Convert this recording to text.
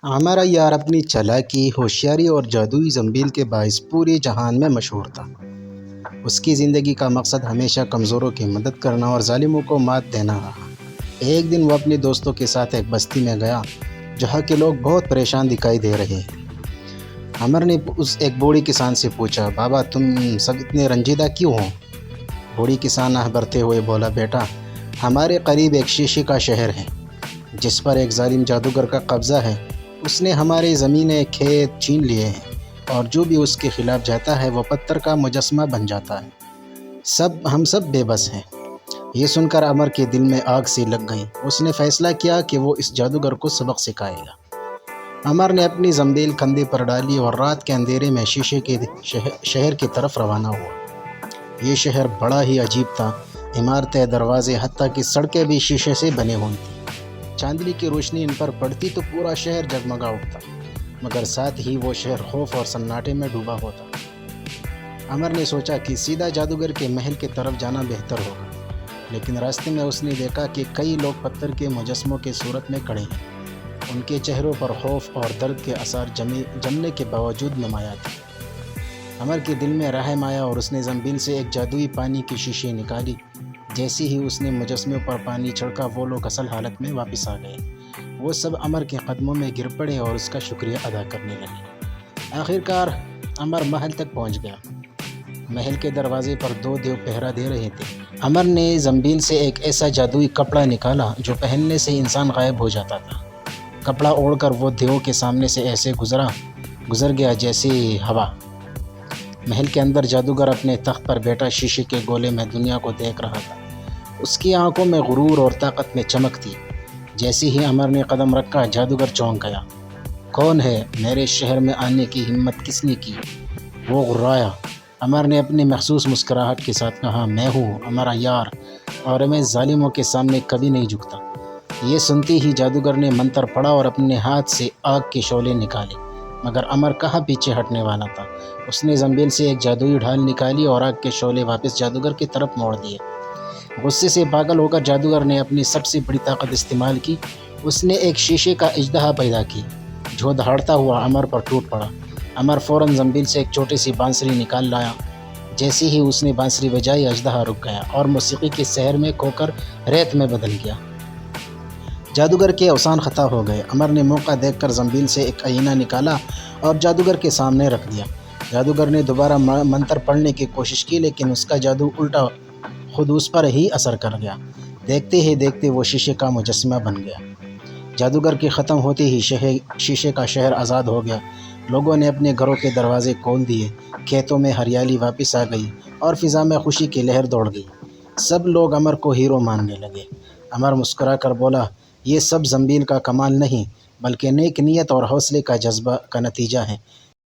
ہمارا یار اپنی چالاکی، ہوشیاری اور جادوئی زنبیل کے باعث پورے جہان میں مشہور تھا۔ اس کی زندگی کا مقصد ہمیشہ کمزوروں کی مدد کرنا اور ظالموں کو مات دینا رہا۔ ایک دن وہ اپنے دوستوں کے ساتھ ایک بستی میں گیا جہاں کے لوگ بہت پریشان دکھائی دے رہے ہیں۔ عمر نے اس ایک بوڑھی کسان سے پوچھا، بابا تم سب اتنے رنجیدہ کیوں ہو؟ بوڑھی کسان آہ بھرتے ہوئے بولا، بیٹا ہمارے قریب ایک شیشے کا شہر ہے جس پر ایک ظالم جادوگر کا قبضہ ہے۔ اس نے ہماری زمینیں، کھیت چھین لیے ہیں اور جو بھی اس کے خلاف جاتا ہے وہ پتھر کا مجسمہ بن جاتا ہے۔ ہم سب بے بس ہیں۔ یہ سن کر عمر کے دل میں آگ سی لگ گئی۔ اس نے فیصلہ کیا کہ وہ اس جادوگر کو سبق سکھائے گا۔ عمر نے اپنی زنبیل کندھے پر ڈالی اور رات کے اندھیرے میں شیشے کے شہر کی طرف روانہ ہوا۔ یہ شہر بڑا ہی عجیب تھا۔ عمارتیں، دروازے، حتیٰ کہ سڑکیں بھی شیشے سے بنے ہوئی تھیں۔ چاندنی کی روشنی ان پر پڑتی تو پورا شہر جگمگا اٹھتا، مگر ساتھ ہی وہ شہر خوف اور سناٹے میں ڈوبا ہوتا۔ عمر نے سوچا کہ سیدھا جادوگر کے محل کی طرف جانا بہتر ہوگا، لیکن راستے میں اس نے دیکھا کہ کئی لوگ پتھر کے مجسموں کی صورت میں کھڑے ہیں۔ ان کے چہروں پر خوف اور درد کے آثار جمنے کے باوجود نمایاں تھے۔ عمر کے دل میں رحم آیا اور اس نے زنبیل سے ایک جادوئی پانی کی شیشی نکالی۔ جیسے ہی اس نے مجسموں پر پانی چھڑکا، وہ لوگ اصل حالت میں واپس آ گئے۔ وہ سب عمر کے قدموں میں گر پڑے اور اس کا شکریہ ادا کرنے لگے۔ آخرکار عمر محل تک پہنچ گیا۔ محل کے دروازے پر دو دیو پہرا دے رہے تھے۔ عمر نے زنبیل سے ایک ایسا جادوئی کپڑا نکالا جو پہننے سے انسان غائب ہو جاتا تھا۔ کپڑا اوڑھ کر وہ دیو کے سامنے سے ایسے گزر گیا جیسے ہوا۔ محل کے اندر جادوگر اپنے تخت پر بیٹھا شیشے کے گولے میں دنیا کو دیکھ رہا تھا۔ اس کی آنکھوں میں غرور اور طاقت میں چمک تھی۔ جیسے ہی عمر نے قدم رکھا، جادوگر چونک گیا۔ کون ہے؟ میرے شہر میں آنے کی ہمت کس نے کی؟ وہ غرایا۔ عمر نے اپنی مخصوص مسکراہٹ کے ساتھ کہا، میں ہوں ہمارا یار اور میں ظالموں کے سامنے کبھی نہیں جھکتا۔ یہ سنتے ہی جادوگر نے منتر پڑھا اور اپنے ہاتھ سے آگ کے شعلے نکالے، مگر عمر کہاں پیچھے ہٹنے والا تھا۔ اس نے زنبیل سے ایک جادوئی ڈھال نکالی اور آگ کے شعلے واپس جادوگر کی طرف موڑ دیے۔ غصے سے پاگل ہو کر جادوگر نے اپنی سب سے بڑی طاقت استعمال کی۔ اس نے ایک شیشے کا اژدہا پیدا کی جو دہاڑتا ہوا عمر پر ٹوٹ پڑا۔ عمر فوراً زنبیل سے ایک چھوٹی سی بانسری نکال لایا۔ جیسے ہی اس نے بانسری بجائی، اژدہا رک گیا اور موسیقی کے سحر میں کھو کر ریت میں بدل گیا۔ جادوگر کے اوزان ختم ہو گئے۔ عمر نے موقع دیکھ کر زنبیل سے ایک آئینہ نکالا اور جادوگر کے سامنے رکھ دیا۔ جادوگر نے دوبارہ منتر پڑھنے کی کوشش کی، لیکن اس کا جادو الٹا خود اس پر ہی اثر کر گیا۔ دیکھتے ہی دیکھتے وہ شیشے کا مجسمہ بن گیا۔ جادوگر کے ختم ہوتے ہی شیشے کا شہر آزاد ہو گیا۔ لوگوں نے اپنے گھروں کے دروازے کھول دیے، کھیتوں میں ہریالی واپس آ گئی اور فضا میں خوشی کی لہر دوڑ گئی۔ سب لوگ عمر کو ہیرو ماننے لگے۔ عمر مسکرا کر بولا، یہ سب زنبیل کا کمال نہیں بلکہ نیک نیت اور حوصلے کا جذبہ کا نتیجہ ہے۔